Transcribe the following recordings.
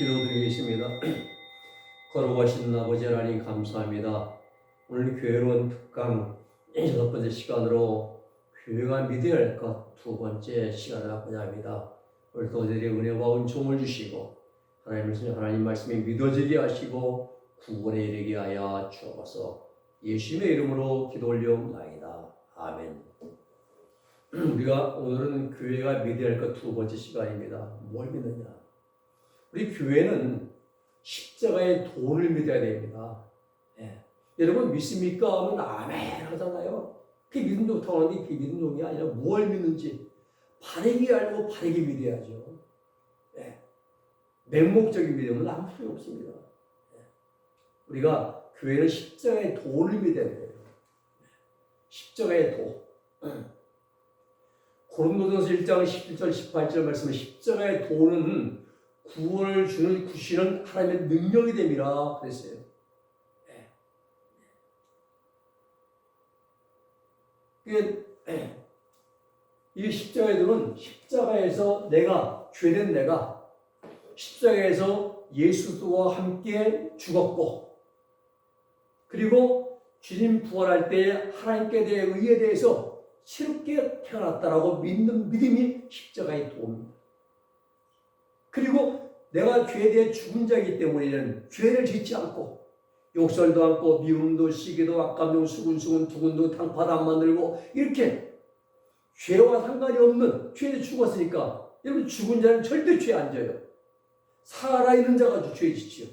기도드리겠습니다. 거룩하신 아버지 하나님 감사합니다. 오늘 교회론 특강 6번째 시간으로 교회가 믿어야 할 것 2번째 시간을 갖고자 합니다. 오늘 도저히 은혜와 은총을 주시고 하나님 말씀이 믿어지게 하시고 구원에 이르게 하여 주옵소서. 예수님의 이름으로 기도 올려옵나이다. 아멘. 우리가 오늘은 교회가 믿어야 할 것 2번째 시간입니다. 뭘 믿느냐? 우리 교회는 십자가의 도를 믿어야 됩니다. 예. 여러분 믿습니까? 하면 아멘 하잖아요. 그게 믿음 좋다고 하는데 그게 믿음 좋은 게 아니라 뭘 믿는지 바르게 알고 바르게 믿어야죠. 예. 맹목적인 믿음은 아무 소용 없습니다. 예. 우리가 교회는 십자가의 도를 믿어야 돼요. 십자가의 도. 고린도전서 1장 17절 18절 말씀은 십자가의 도는 구원을 주시는 하나님의 능력이 됨이라 그랬어요. 이 십자가의 도는 십자가에서 죄된 내가 십자가에서 예수와 함께 죽었고, 그리고 주님 부활할 때 하나님께 대해 의에 대해서 새롭게 태어났다라고 믿는 믿음이 십자가의 도입니다. 그리고 내가 죄에 대해 죽은 자이기 때문에는 죄를 짓지 않고 욕설도 않고 미움도 시기도 악감정 수근수근 두근두근 탕파도 안 만들고 이렇게 죄와 상관이 없는 죄에 죽었으니까 여러분 죽은 자는 절대 죄 안 져요. 살아있는 자가 죄 짓지요.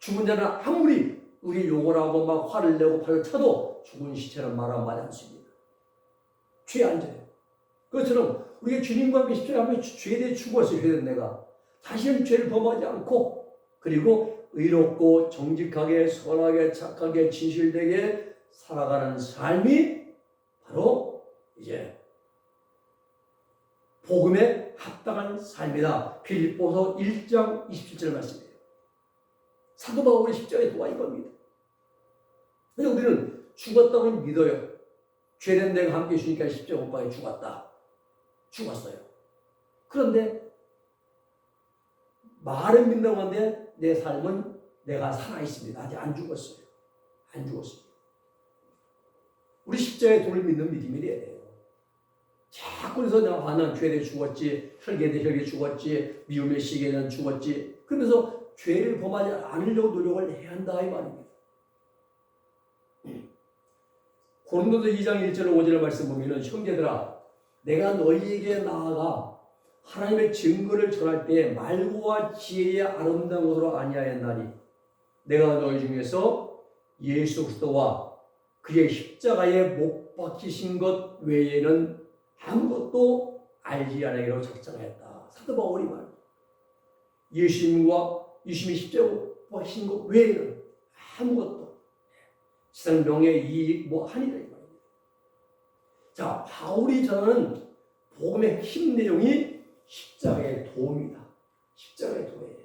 죽은 자는 아무리 우리 욕을 하고 막 화를 내고 발을 쳐도 죽은 시체는 말하지 않습니다. 죄 안 져요. 그것처럼 우리가 주님과 함께 십자가에 죄에 대해 죽었어요. 죄된 내가 다시는 죄를 범하지 않고, 그리고 의롭고 정직하게 선하게 착하게 진실되게 살아가는 삶이 바로 이제 복음에 합당한 삶이다. 빌립보서 1장 27절 말씀이에요. 사도 바울의 십자가의 도가 이겁니다. 그래서 우리는 죽었다고 믿어요. 죄된 내가 함께 주니까 십자가 못 박혀 죽었어요. 그런데 말은 믿는다고 하는데 내 삶은 내가 살아있습니다. 아직 안 죽었어요. 우리 십자가의 도를 믿는 믿음이 돼야 돼요. 자꾸 그래서 나는 죄에 대해 죽었지, 혈기에 대해 혈기에 죽었지, 미움의 시기에는 죽었지, 그러면서 죄를 범하지 않으려고 노력을 해야 한다 이 말입니다. 고린도서 2장 1절 5절 말씀 보면은 형제들아 내가 너희에게 나아가 하나님의 증거를 전할 때 말과 지혜의 아름다운 것으로 아니하였나니 내가 너희 중에서 예수 그리스도와 그의 십자가에 못 박히신 것 외에는 아무것도 알지 않으기로 작정하였다. 사도 바울이 말. 예수님이 십자가에 못 박히신 것 외에는 아무것도 세상 명예 이익 아니라 이 말입니다. 자, 바울이 전하는 복음의 핵심 내용이 십자가의 도입니다. 십자가의 도예요.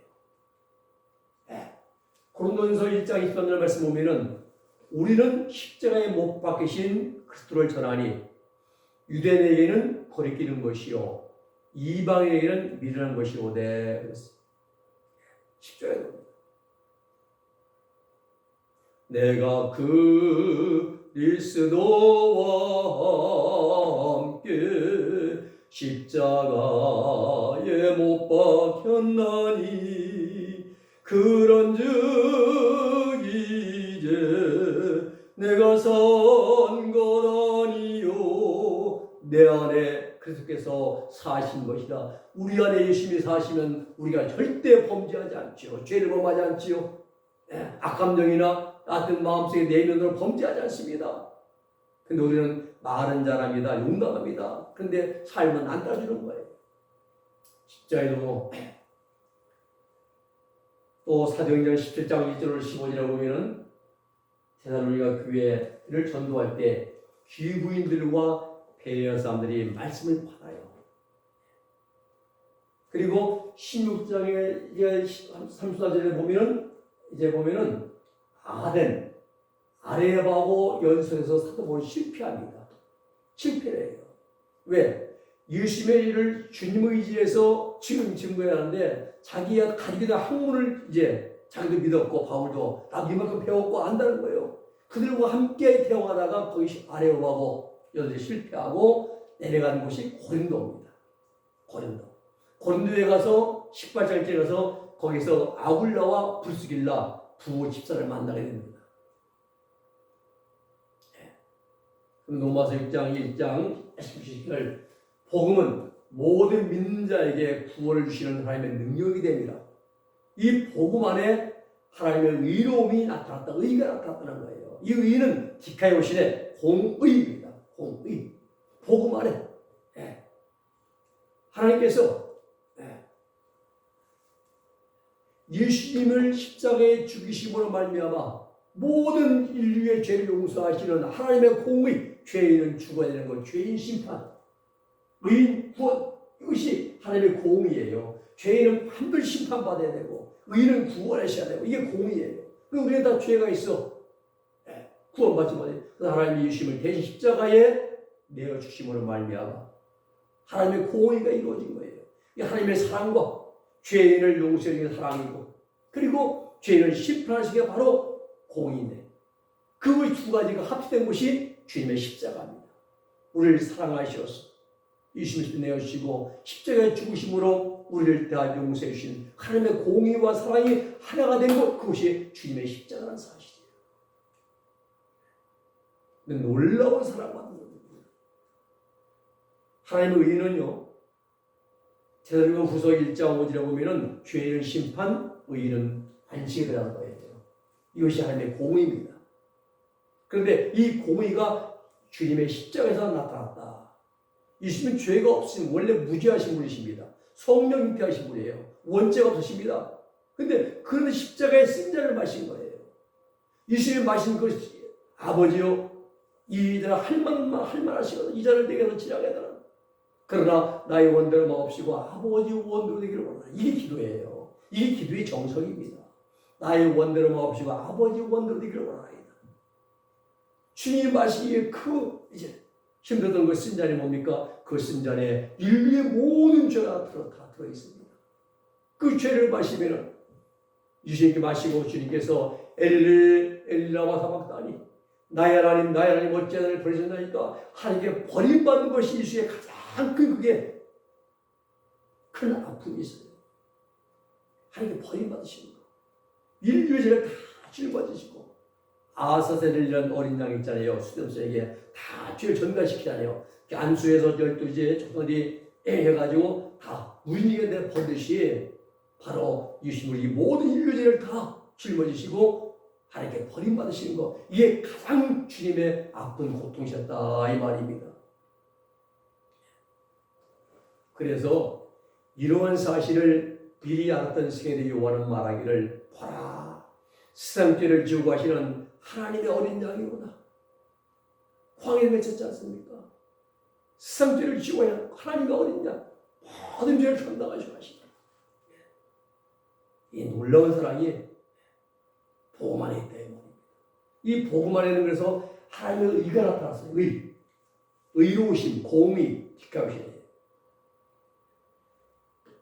고린도전서 1장 23절 말씀 보면은 우리는 십자가에 못 박히신 그리스도를 전하니 유대인에게는 거리끼는 것이요 이방에게는 미련한 것이오되 그랬습니다. 십자가의 도입니다. 내가 그리스도와 함께 십자가에 못 박혔나니 그런즉 이제 내가 산 것 아니요 내 안에 그리스도께서 사신 것이다. 우리 안에 예수님이 사시면 우리가 절대 범죄하지 않지요. 죄를 범하지 않지요. 악감정이나 같은 마음속에 내면으로 범죄하지 않습니다. 근데 우리는 마른 사람이다, 용감합니다. 그런데 삶은 안 따주는 거예요. 십자가에도 또 사도행전 17장 1절 15절에 보면은 데살로니가 교회를 전도할 때 귀부인들과 베레아 사람들이 말씀을 받아요. 그리고 16장의 34절에 보면은 아레바고 연설에서 사도 바울이 실패합니다. 실패를 해요. 왜? 예수님의 일을 주님 의지에서 지금 증거해야 하는데 자기가 가지고 있는 학문을 이제 자기도 믿었고 바울도 나 이만큼 배웠고 안다는 거예요. 그들과 함께 대화하다가 거기 아래로 가고 여기서 실패하고 내려가는 곳이 고린도입니다. 고린도에 가서 18장에 가서 거기서 아굴라와 브리스길라 두 집사를 만나게 됩니다. 로마서 6장 1장 17절 복음은 모든 믿는 자에게 구원을 주시는 하나님의 능력이 됩니다. 이 복음 안에 하나님의 의로움이 나타났다. 의가 나타났다는 거예요. 이 의는 디카이오신의 공의입니다. 공의. 복음 안에 하나님께서 예수님을 십자가에 죽이심으로 말미암아 모든 인류의 죄를 용서하시는 하나님의 공의, 죄인은 죽어야 되는 것, 죄인 심판, 의인 구원, 이것이 하나님의 공의예요. 죄인은 반드시 심판받아야 되고 의인은 구원하셔야 되고 이게 공의예요. 우리가 다 죄가 있어. 구원받지 못해. 하나님이 예수님을 대신 십자가에 내어 주심으로 말미암아 하나님의 공의가 이루어진 거예요. 이 하나님의 사랑과 죄인을 용서하는 게 사랑이고 그리고 죄인을 심판하시는 게 바로 공의인데 그 두 가지가 합치된 것이 주님의 십자가입니다. 우리를 사랑하셔서 예수님을 내어주시고 십자가에 죽으심으로 우리를 다 용서해 주신 하나님의 공의와 사랑이 하나가 된 것, 그것이 주님의 십자가라는 사실이에요. 놀라운 사랑받는 겁니다. 하나님의 의는요, 데살로니가후서 1장 5절에 보면은 죄인은 심판, 의인은 안식에 들어가는 거예요. 이것이 하나님의 공의입니다. 그런데 이 공의가 주님의 십자가에서 나타났다. 예수님은 죄가 없으신 원래 무죄하신 분이십니다. 성령 잉태하신 분이에요. 원죄가 없으십니다. 그런데 그런 십자가의 쓴자를 마신 거예요. 예수님이 마신 그 아버지요, 이 자는 할만하시거든. 이 자를 내게서 지나게 해달라. 그러나 나의 원대로 마옵시고 아버지 원대로 되기를 원하라. 이게 기도예요. 이게 기도의 정석입니다. 나의 원대로 마옵시고 아버지 원대로 되기를 원하나이다. 주님이 마시기에 그 이제 힘들던 그 쓴잔이 뭡니까? 그 쓴잔에 인류의 모든 죄가 다 들어있습니다. 그 죄를 마시면은 예수님께 마시고 주님께서 엘리라마 사박다니 나의 하나님 어찌 나를 버리셨나이까 하나님께 버림받는 것이 예수의 가장 그게 큰 아픔이 있어요. 하나님께 버림받으시는 거. 인류의 죄를 다 짊어지시고 아사셀이라는 어린 양 있잖아요. 수렴소에게 다 죄를 전가시키잖아요. 안수에서 12제 조선이 해가지고 다 무인에게 내버리듯이 바로 예수님을 이 모든 인류의 죄를 다 짊어지시고 하나님께 버림받으시는 거, 이게 가장 주님의 아픈 고통이셨다 이 말입니다. 그래서 이러한 사실을 미리 알았던 세대 요한은 말하기를 보라 세상죄를 지우고 하시는 하나님의 어린 양이구나. 광야에 맺혔지 않습니까? 세상죄를 지우고 하나님의 어린 양 모든 죄를 감당하시고 하시다. 이 놀라운 사랑이 복음 안에 있다 이 말입니다. 이 복음 안에는 그래서 하나님의 의가 나타났어요. 의로우심, 공의, 기가우시네.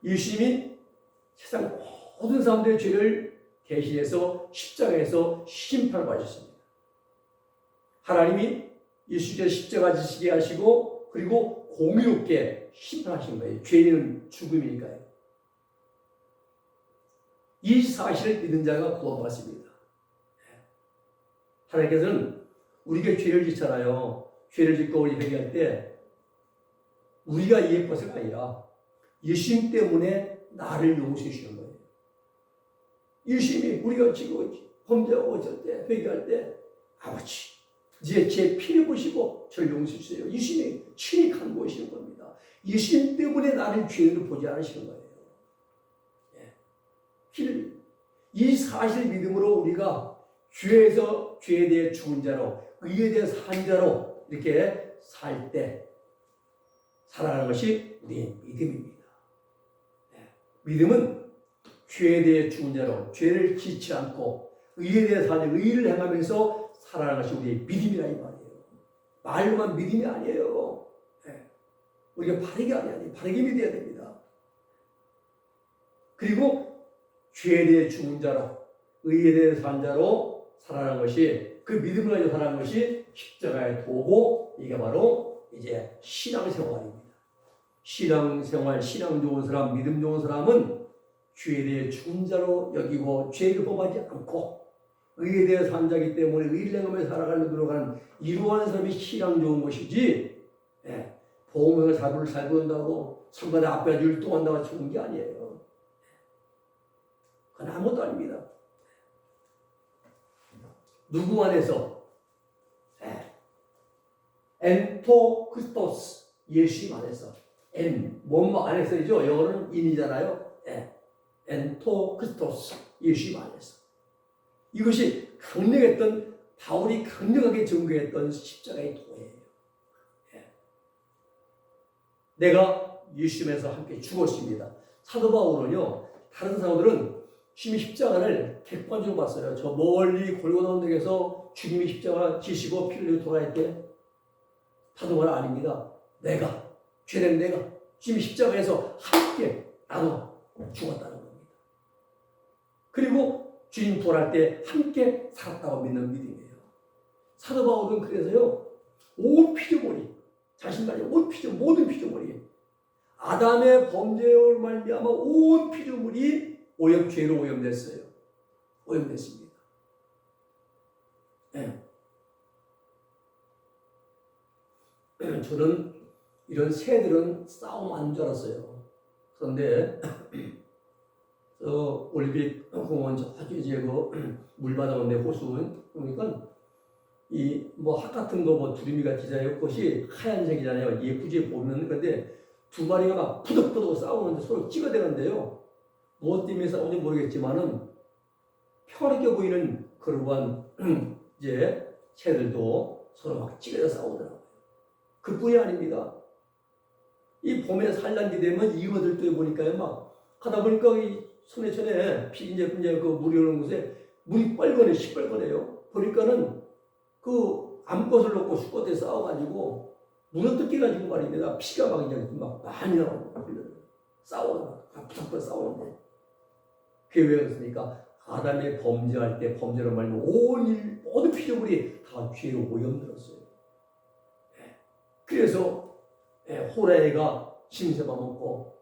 예수님이 세상 모든 사람들의 죄를 대신해서 십자가에서 심판을 받으셨습니다. 하나님이 예수께서 십자가 지시게 하시고 그리고 공의롭게 심판하신 거예요. 죄인은 죽음이니까요. 이 사실을 믿는 자가 구원받습니다. 하나님께서는 우리가 죄를 짓잖아요. 죄를 짓고 우리 회개할 때 우리가 예뻐서가 아니라 예수님 때문에 나를 용서해 주시는 거예요. 예수님이 우리가 지금 범죄하고 어쩔 때 회개할 때 아버지 이제 제 피를 보시고 저를 용서해 주세요. 예수님이 친히 간구하시는 겁니다. 예수님 때문에 나를 죄인으로 보지 않으시는 거예요. 이 사실을 믿음으로 우리가 죄에 대해 죽은 자로 의에 대해 산 자로 이렇게 살 때 살아가는 것이 우리의 믿음입니다. 믿음은 죄에 대해 죽은 자로 죄를 짓지 않고 의에 대해 사는 의를 행하면서 살아가는 것이 우리의 믿음이라 이 말이에요. 말로만 믿음이 아니에요. 우리가 바르게 알아야 돼요. 바르게 믿어야 됩니다. 그리고 죄에 대해 죽은 자로, 의에 대해 산 자로 살아난 것이, 그 믿음을 가지고 살아난 것이 십자가의 도고, 이게 바로 이제 신앙생활입니다. 신앙생활, 신앙 좋은 사람, 믿음 좋은 사람은 죄에 대해 죽은 자로 여기고 죄를 범하지 않고 의에 대해 산 자이기 때문에 의를 행하며 살아가려고 노력하는 이러한 사람이 신앙 좋은 것이지, 보험을 자부를 잘 보는다고 성가대 앞에 율동한다고 좋은 게 아니에요. 그건 아무것도 아닙니다. 누구 안에서? 엔토 크리스토스, 예수님 안에서. 뭐뭐 안에서이죠. 영어로는 인이잖아요. 엔토 크리스토스, 예수님 안에서. 이것이 강력했던, 바울이 강력하게 증거했던 십자가의 도예요. 내가 예수님에서 함께 죽었습니다. 사도 바울은요, 다른 사람들은 주님이 십자가를 객관적으로 봤어요. 저 멀리 골고다 언덕에서 주님이 십자가 지시고 피를 흘리고 돌아갈 때 사도 바울 아닙니다. 내가, 죄된 내가 주님이 십자가에서 함께 나도 죽었다는 겁니다. 그리고 주님 부활할 때 함께 살았다고 믿는 믿음이에요. 사도 바울은 그래서요, 온 피조물이, 자신만이 온 피조물, 모든 피조물이 아담의 범죄로 말미암아 온 피조물이 죄로 오염됐어요. 오염됐습니다. 저는 이런 새들은 싸움 안 줄 알았어요. 그런데 올림픽 공원 아주 이제 물 받아오는데 호수는 그러니까 이 학 같은 거 두루미가 디자인 꽃이 하얀색이잖아요. 예쁘게 보면. 근데 두 마리가 막 푸덕푸덕 싸우는데 서로 찍어대는데요. 무엇 때문에 싸우는지 모르겠지만은 평화롭게 보이는 그러한 이제 새들도 서로 막 찍어대 싸우더라고요. 그뿐이 아닙니다. 이 봄에 산란기 되면 잉어들도 보니까요, 막 하다 보니까 이 소내천에 이제 그 물이 오는 곳에 물이 빨간해, 시뻘건해요. 보니까는 그 암꽃을 놓고 수꽃에 싸워가지고 물어뜯기 가지고 말입니다. 피가 막 많이 나오고 싸우다가 부탁부탁 싸우는데, 그게 왜 그렇습니까? 아담이 범죄할 때 범죄로 말하면 모든 피조물이 다 죄로 오염들었어요. 그래서 호라이가 심세만 먹고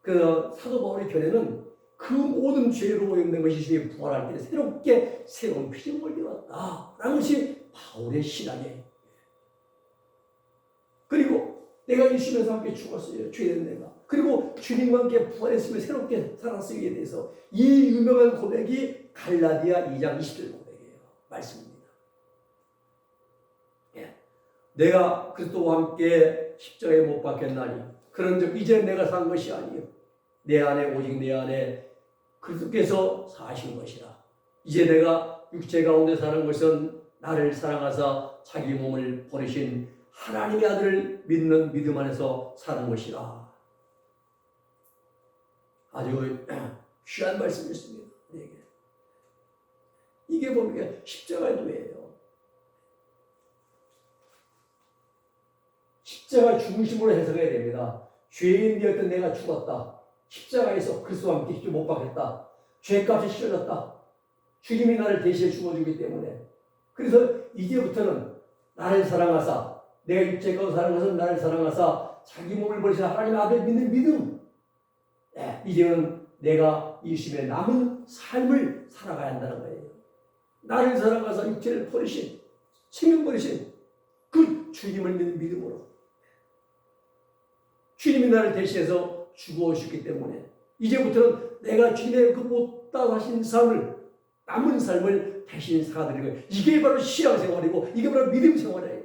그 사도 바울의 견해는 그 모든 죄로 오염된 것이 주님이 부활할 때 새롭게 새로운 피조물이 왔다라는 것이 바울의 신앙이에요. 그리고 내가 예수님과 함께 죽었어요. 죄된 내가. 그리고 주님과 함께 부활했으면 새롭게 살았으기에 대해서 이 유명한 고백이 갈라디아 2장 20절 고백이에요. 말씀입니다. 내가 그리스도와 함께 십자가에 못 박혔나니 그런즉 이제 내가 산 것이 아니요 내 안에 오직 내 안에 그리스도께서 사신 것이라. 이제 내가 육체 가운데 사는 것은 나를 사랑하사 자기 몸을 버리신 하나님의 아들을 믿는 믿음 안에서 사는 것이라. 아주 귀한 말씀이었습니다. 이게 보니까 십자가의 도예요. 십자가 중심으로 해석해야 됩니다. 죄인 되었던 내가 죽었다. 십자가에서 그리스도와 함께 못 박혔다. 죄값이 치러졌다. 주님이 나를 대신해 죽어주기 때문에. 그래서 이제부터는 나를 사랑하사, 내가 육체가 사는 것은 나를 사랑하사 자기 몸을 버리신 하나님의 아들 믿는 믿음. 이제는 내가 예수님의 남은 삶을 살아가야 한다는 거예요. 나를 사랑하사 육체를 버리신, 생명 버리신 그 주님을 믿는 믿음으로 주님이 나를 대신해서 죽어오셨기 때문에 이제부터는 내가 주님의 그 못다 하신 삶을, 남은 삶을 대신 살아드리는 거예요. 이게 바로 신앙생활이고 이게 바로 믿음생활이에요.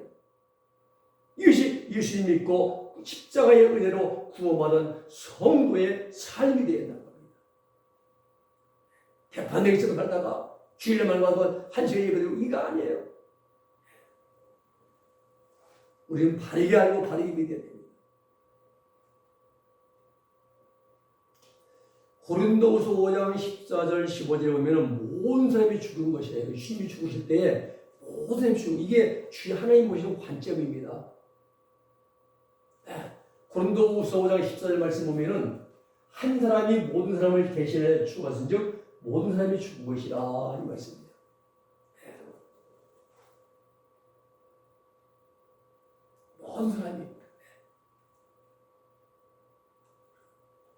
이것이 예수님 믿고 십자가의 은혜로 구원받은 성도의 삶이 되어야 한다는 겁니다. 개판되기처럼 살다가 주일날만 와서 한 시간 예배드리고 이거 아니에요. 우리는 바르게 알고 바르게 믿어야 됩니다. 고린도후서 5장 14절 15절에 보면 모든 사람이 죽은 것이에요. 주님이 죽으실 때에 모든 사람이 죽고 이게 주의 하나님 보시는 관점입니다. 고린도후서 5장 14절 말씀 보면은 한 사람이 모든 사람을 대신해 죽었은즉 모든 사람이 죽은 것이라 이 말씀입니다. 모든 사람이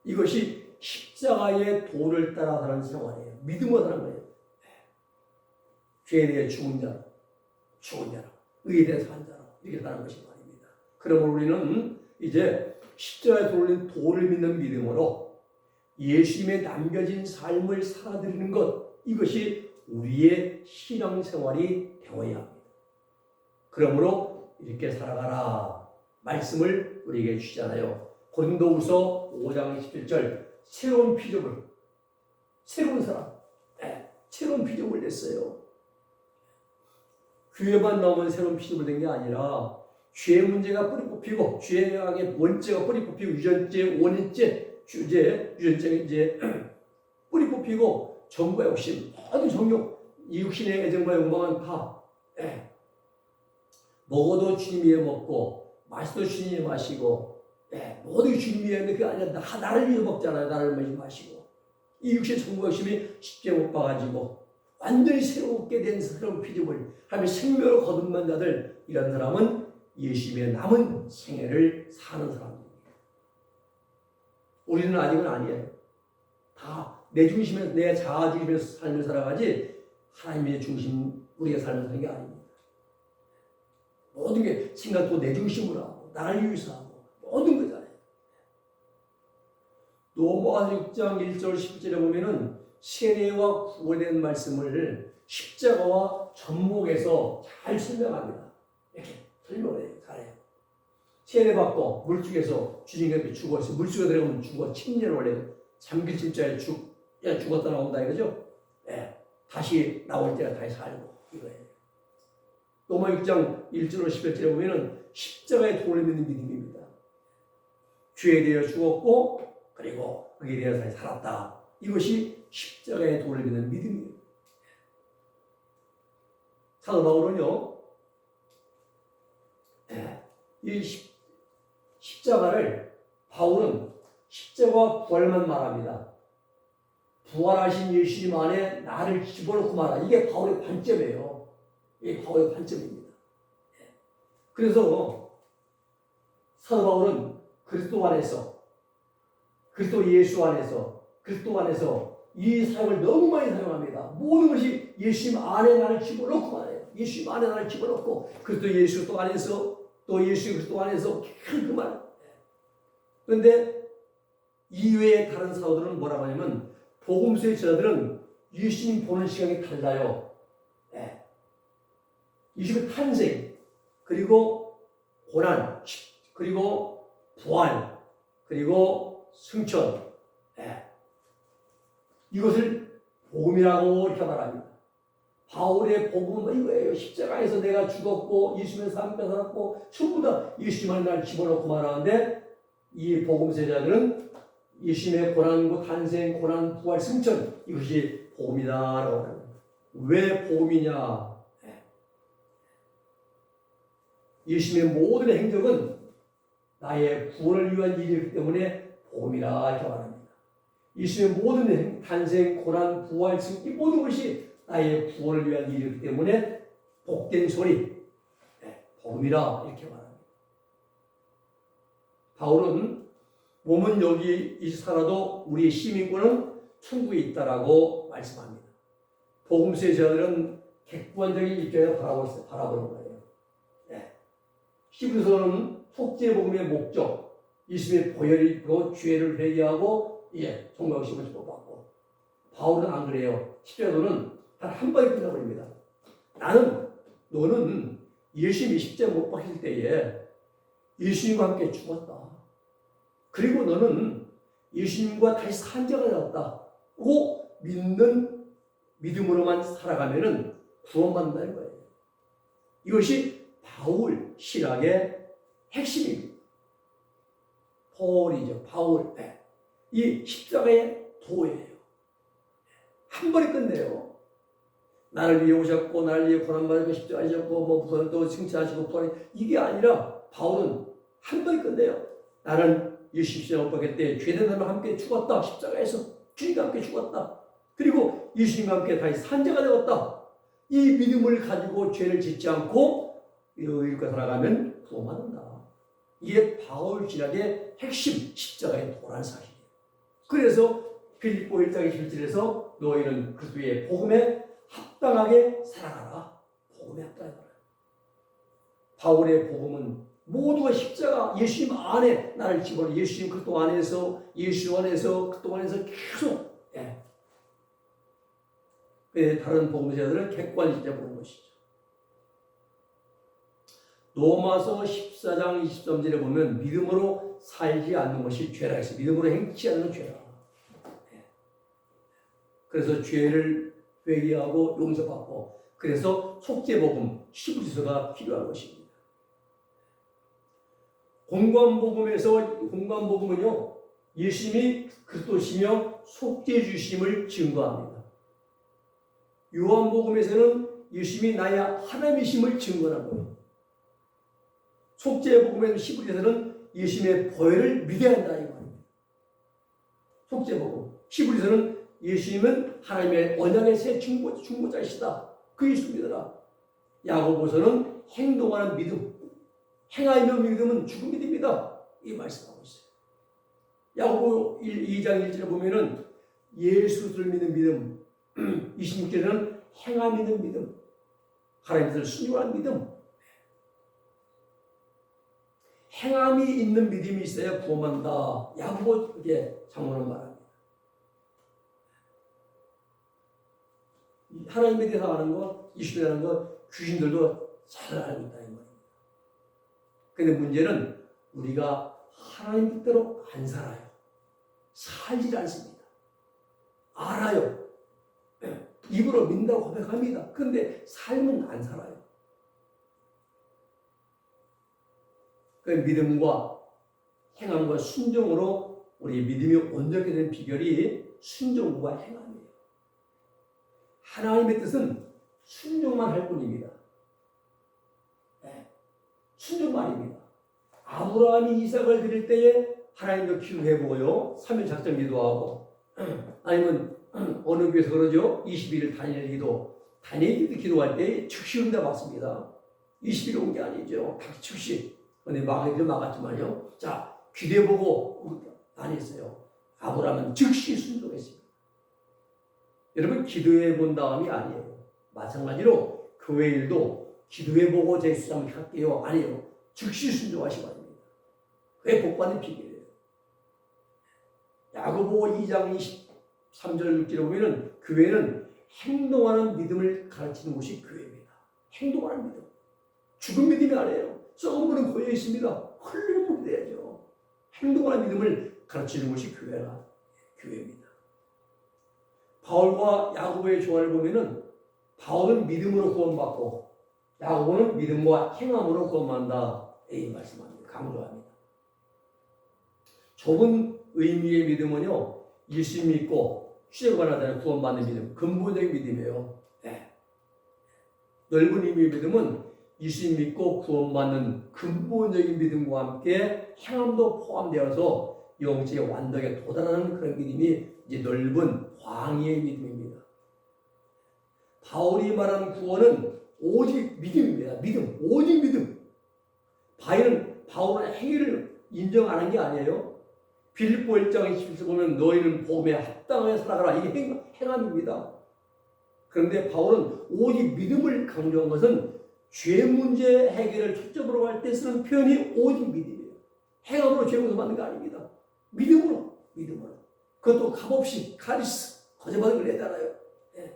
이것이 십자가의 도를 따라 사는 생활이에요. 믿음으로 사는 거예요. 죄에 대해 죽은 자라, 의에 대해 산 자라 이렇게 사는 것이 말입니다. 그러므로 우리는 이제 십자가에 돌린 도를 믿는 믿음으로 예수님의 남겨진 삶을 살아드리는 것, 이것이 우리의 신앙생활이 되어야 합니다. 그러므로 이렇게 살아가라 말씀을 우리에게 주시잖아요. 고린도후서 5장 17절 새로운 피조물, 새로운 사람, 새로운 피조물 냈어요. 교회만 나오면 새로운 피조물 된 게 아니라 죄의 문제가 뿌리 뽑히고 죄의 원죄가 뿌리 뽑히고 유전죄, 원인죄, 유전죄가 이제 뿌리 뽑히고 정과 욕심, 모든 정욕, 이 육신의 애정과 욕망은 다 먹어도 주님 위해 먹고 마셔도 주님 위해 마시고 모두 주님 위해 했는데 그게 아니라 나를 위해 먹잖아요. 나를 위해 마시고 이 육신의 정과 욕심이 쉽게 못 봐가지고 완전히 새롭게 된 새로운 피조물 하나님의 생명을 거듭난 자들, 이런 사람은 예수님의 남은 생애를 사는 사람입니다. 우리는 아직은 아니에요. 다 내 중심에서, 내 자아 중심에서 삶을 살아가지 하나님의 중심, 우리가 삶을 사는 게 아닙니다. 모든 게 생각도 내 중심으로 하고 나를 위해서 하고 모든 거잖아요. 로마서 6장 1절 10절에 보면은 세례와 구원에 대한 말씀을 십자가와 접목해서 잘 설명합니다. 이렇게 설명을 잘해요. 세례받고 물속에서 주님과 함께 죽었어요. 물속에 들어가면 죽어. 10년 원래 잠길 침자에 죽었다 나온다 이거죠. 다시 나올 때가 다시 살고 이거예요. 로마 6장 1절로 11절에 보면은 십자가의 도를 믿는 믿음입니다. 죄에 대해 죽었고 그리고 그에 대해서 다시 살았다. 이것이 십자가의 도를 믿는 믿음이에요. 사도 바울은요, 이 십자가를 바울은 십자가와 부활만 말합니다. 부활하신 예수님 안에 나를 집어넣고 말하. 이게 바울의 관점이에요. 이게 바울의 관점입니다. 그래서 사도 바울은 그리스도 안에서, 그리스도 예수 안에서, 그리스도 안에서 이 사용을 너무 많이 사용합니다. 모든 것이 예수님 안에 나를 집어넣고 말해요. 예수님 안에 나를 집어넣고 그리스도 예수 또 안에서 또 예수 그리스도 안에서 그 말. 그런데 이외에 다른 사도들은 뭐라고 하냐면 복음서의 저자들은 예수님 보는 시각이 달라요. 예수님의 탄생, 그리고 고난, 그리고 부활, 그리고 승천, 이것을 복음이라고 이렇게 말합니다. 바울의 복음은 이거예요. 십자가에서 내가 죽었고 예수님의 삶을 살았고 전부 다 예수님을 날 집어넣고 말하는데, 이 복음서자들은 예수님의 고난과 탄생, 고난, 부활, 승천, 이것이 복음이다라고 합니다. 왜 복음이냐? 예수님의 모든 행적은 나의 구원을 위한 일이기 때문에 복음이라 이렇게 말합니다. 예수님의 모든 탄생, 고난, 부활, 승천, 이 모든 것이 나의 구원을 위한 일이기 때문에 복된 소리, 복음이라 이렇게 말합니다. 바울은 몸은 여기 살아도 우리의 시민권은 천국에 있다라고 말씀합니다. 복음서의 저자들은 객관적인 입장에서 바라보는 거예요. 히브리서는 속죄 복음의 목적, 예수님의 보혈을 입고 죄를 회개하고 정말심을 주고받고. 바울은 안 그래요. 십자가는 단 한 번에 끝나버립니다. 너는 예수님이 십자가 못 박힐 때에 예수님과 함께 죽었다. 그리고 너는 예수님과 다시 산 자가 되었다고 믿는 믿음으로만 살아가면은 구원받는다는 거예요. 이것이 바울 신학의 핵심입니다. 바울. 이 십자가의 도예요. 한 번에 끝내요. 나를 위해 오셨고 나를 위해 고난받으시고 십자가에 지셨고 뭐 부활도 칭찬하시고 부활 이게 아니라 바울은 한 번 끝내요. 나는 예수 십자가 못 박을 때 죄된 나와 함께 죽었다. 십자가에서 주님과 함께 죽었다. 그리고 예수님과 함께 다시 산자가 되었다. 이 믿음을 가지고 죄를 짓지 않고 의롭게 살아가면 구원받는다. 이게 바울 신학의 핵심 십자가의 도란 사실이에요. 그래서 빌립보 1장 21절에서 너희는 그리스도의 복음에 합당하게 살아가라. 복음에 합당하게 살아가라. 바울의 복음은 모두가 십자가 예수님 안에 나를 집어넣어 예수님 그리스도 안에서 예수 안에서 그리스도 안에서 계속 다른 복음자들은 객관식적으로 보는 것이죠. 로마서 14장 23절에 보면 믿음으로 살지 않는 것이 죄라 했어요. 믿음으로 행치 않는 죄라. 그래서 죄를 회개하고 용서받고 그래서 속죄복음 히브리서가 필요한 것입니다. 공관복음은요 예수님이 그리스도시며 속죄 주심을 증거합니다. 요한복음에서는 예수님이 나의 하나님이심을 증거하는 거예요. 속죄복음에는 히브리서는 예수님의 보혈을 믿어야 한다 이 말입니다. 속죄복음 히브리서는 예수님은 하나님의 언약의 새 중보자이시다. 그 예수 믿어라. 야고보서는 행동하는 믿음, 행하며 믿음은 죽은 믿음이다. 이 말씀하고 있어요. 야고보 2장 1절에 보면은 예수를 믿는 믿음, 26절에는 행하 믿는 믿음, 하나님을 순종하는 믿음, 행함이 있는 믿음이 있어야 구원한다. 야고보 이게 장로는 말합니다. 하나님에 대해서 아는 것, 예수라는 것, 귀신들도 잘 알고 있다 이 말입니다. 그런데 문제는 우리가 하나님 뜻대로 안 살아요. 살지 않습니다. 알아요. 입으로 믿는다고 고백합니다. 그런데 삶은 안 살아요. 그 믿음과 행함과 순종으로 우리 믿음이 온전하게 된 비결이 순종과 행함이에요. 하나님의 뜻은 순종만 할 뿐입니다. 네. 순종만입니다. 아브라함이 이삭을 드릴 때에 하나님도 기도해보고요. 3일 작전 기도하고 아니면 어느 교회에서 그러죠. 21일 단일 기도. 단일 기도할 때 즉시 응답 받습니다. 20일 온 게 아니죠. 다 즉시. 근데 막아도 막았지만요. 자, 기도해보고 안 했어요. 아브라함은 즉시 순종했습니다. 여러분 기도해본 다음이 아니에요. 마찬가지로 교회 일도 기도해보고 제 수장 할게요. 아니에요. 즉시 순종하시기 바랍니다. 그게 복받는 비결이에요. 야고보 2장 23절 6절에 보면 교회는 행동하는 믿음을 가르치는 곳이 교회입니다. 행동하는 믿음. 죽은 믿음이 아니에요. 썩은 물은 고여 있습니다. 흘리는 물이 돼야죠. 행동하는 믿음을 가르치는 곳이 교회입니다. 바울과 야고보의 조화를 보면은 바울은 믿음으로 구원받고 야고보는 믿음과 행함으로 구원받는다. 이 말씀합니다. 강조합니다. 좁은 의미의 믿음은요, 예수 믿고 시대관하다는 구원받는 믿음, 근본적인 믿음이에요. 네. 넓은 의미의 믿음은 예수 믿고 구원받는 근본적인 믿음과 함께 행함도 포함되어서 영적의 완덕에 도달하는 그런 믿음이 이제 넓은 광의의 믿음입니다. 바울이 말하는 구원은 오직 믿음입니다. 믿음, 오직 믿음. 바울은 행위를 인정 안 한 게 아니에요. 빌립보 1장 21절 보면 너희는 복음에 합당하게 살아가라. 이게 행함입니다. 그런데 바울은 오직 믿음을 강조한 것은 죄 문제 해결을 초점으로 할 때 쓰는 표현이 오직 믿음이에요. 행함으로 죄 용서 받는 거 아닙니다. 믿음으로. 그것도 값없이 카리스 거짓말을 내잖아요. 네.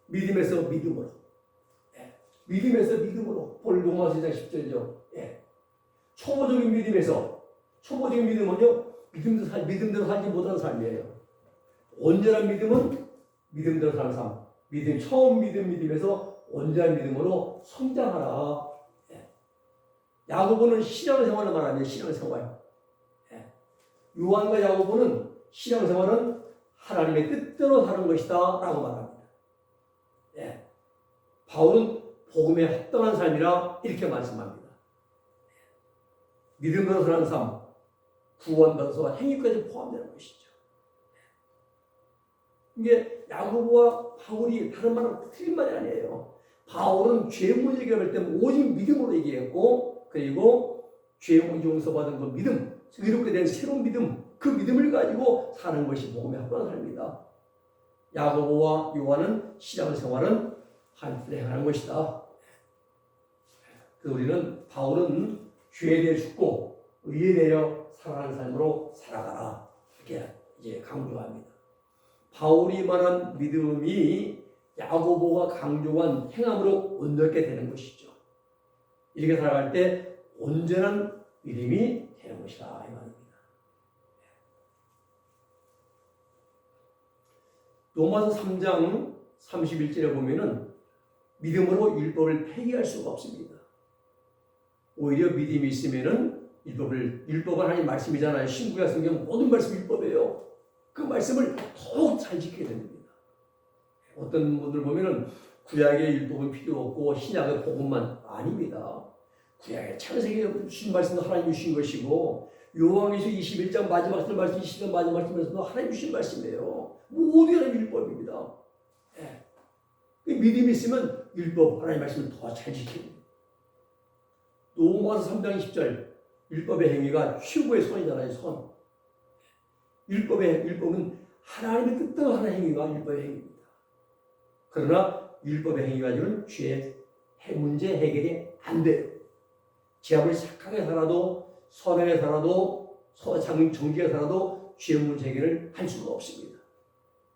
믿음에서 믿음으로. 네. 믿음에서 믿음으로. 로마서 1장 10절이죠. 네. 초보적인 믿음에서 초보적인 믿음은요 믿음대로 살지 못하는 삶이에요. 온전한 믿음은 믿음대로 사는 삶. 처음 믿음에서 온전한 믿음으로 성장하라. 야고보는 신앙생활을 말합니다. 신앙생활. 요한과 야고보는 신앙생활은 하나님의 뜻대로 사는 것이다 라고 말합니다. 예. 바울은 복음에 합당한 삶이라 이렇게 말씀합니다. 믿음으로 사는 삶, 구원받아서 행위까지 포함되는 것이죠. 이게 야고보와 바울이 다른 말은 틀린 말이 아니에요. 바울은 죄 문제 해결할 때 오직 믿음으로 얘기했고, 그리고 죄 용서받은 그 믿음, 의롭게 된 새로운 믿음, 그 믿음을 가지고 사는 것이 복음에 합당한 삶입니다. 야고보와 요한은 신앙생활은 한풀 행하는 것이다. 그래서 우리는 바울은 죄에 대해 죽고 의에 대하여 살아가는 삶으로 살아가라, 이렇게 이제 강조합니다. 바울이 말한 믿음이 야고보가 강조한 행함으로 온전하게 되는 것이죠. 이렇게 살아갈 때 온전한 믿음이 되는 것이다 이 말입니다. 로마서 3장 31절에 보면은 믿음으로 율법을 폐기할 수가 없습니다. 오히려 믿음이 있으면은 율법은 하나님 말씀이잖아요. 신구약 성경 모든 말씀 율법이에요. 그 말씀을 더욱 잘 지키게 됩니다. 어떤 분들 보면은 구약의 율법은 필요 없고 신약의 복음만, 아닙니다. 구약의 창세기에 주신 말씀도 하나님 주신 것이고, 요한계시록 21장 마지막 절 말씀, 20장 마지막 절 말씀도 하나님 주신 말씀이에요. 모두 하나님 율법입니다. 네. 믿음이 있으면 율법, 하나님 말씀을 더 잘 지킵니다. 로마서 3장 20절 율법의 행위가 최고의 선이잖아요. 선. 율법은 하나님의 뜻대로 하는 행위가 율법의 행위입니다. 그러나 율법의 행위 가지고는 죄의 문제 해결이 안 돼요. 제 아무리 착하게 살아도, 선하게 살아도, 정직하게 살아도 죄의 문제 해결을 할 수가 없습니다.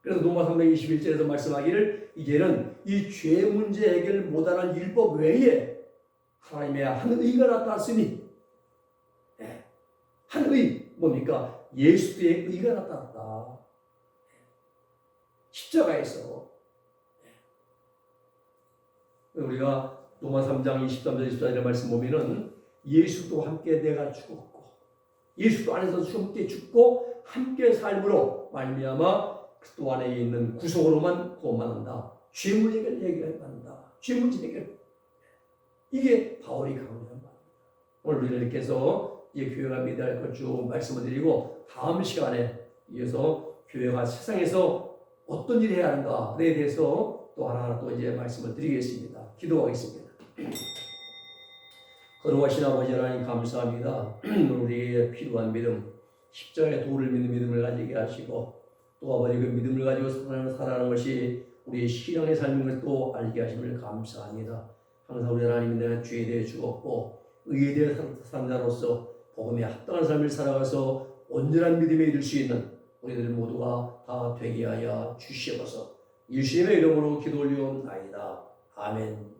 그래서 로마 3장 21절에서 말씀하기를 이제는 이 죄의 문제 해결을 못하는 율법 외에 하나님의 한 의가 나타났으니, 한 의, 뭡니까? 예수의 의가 나타났다. 십자가에서. 우리가 로마 3장 23절 24절의 말씀 보면은 예수도 함께 내가 죽었고, 예수도 안에서 함께 죽고 함께 삶으로 말미암아 그리스도 안에 있는 구속으로만 구원받는다. 죄 문제를 해결받는다. 죄 문제 해결. 이게 바울이 강조한 말입니다. 오늘 우리는 이렇게 해서 이제 교회가 믿어야 할 것 쭉 말씀을 드리고, 다음 시간에 이어서 교회가 세상에서 어떤 일을 해야 하는가에 대해서 또 하나 또 이제 말씀을 드리겠습니다. 기도하겠습니다. 거룩하신 아버지 하나님 감사합니다. 우리에게 필요한 믿음, 십자가의 도를 믿는 믿음을 가지게 하시고, 또 아버지 그 믿음을 가지고 살아가는 것이 우리의 신앙의 삶인 것을 또 알게 하심을 감사합니다. 항상 우리 하나님은 내가 죄에 대해 죽었고 의에 대해 사는 자로서 복음에 합당한 삶을 살아가서 온전한 믿음에 이를 수 있는 우리들 모두가 다 되게 하여 주시옵소서. 예수님의 이름으로 기도 올리옵나이다. 아멘.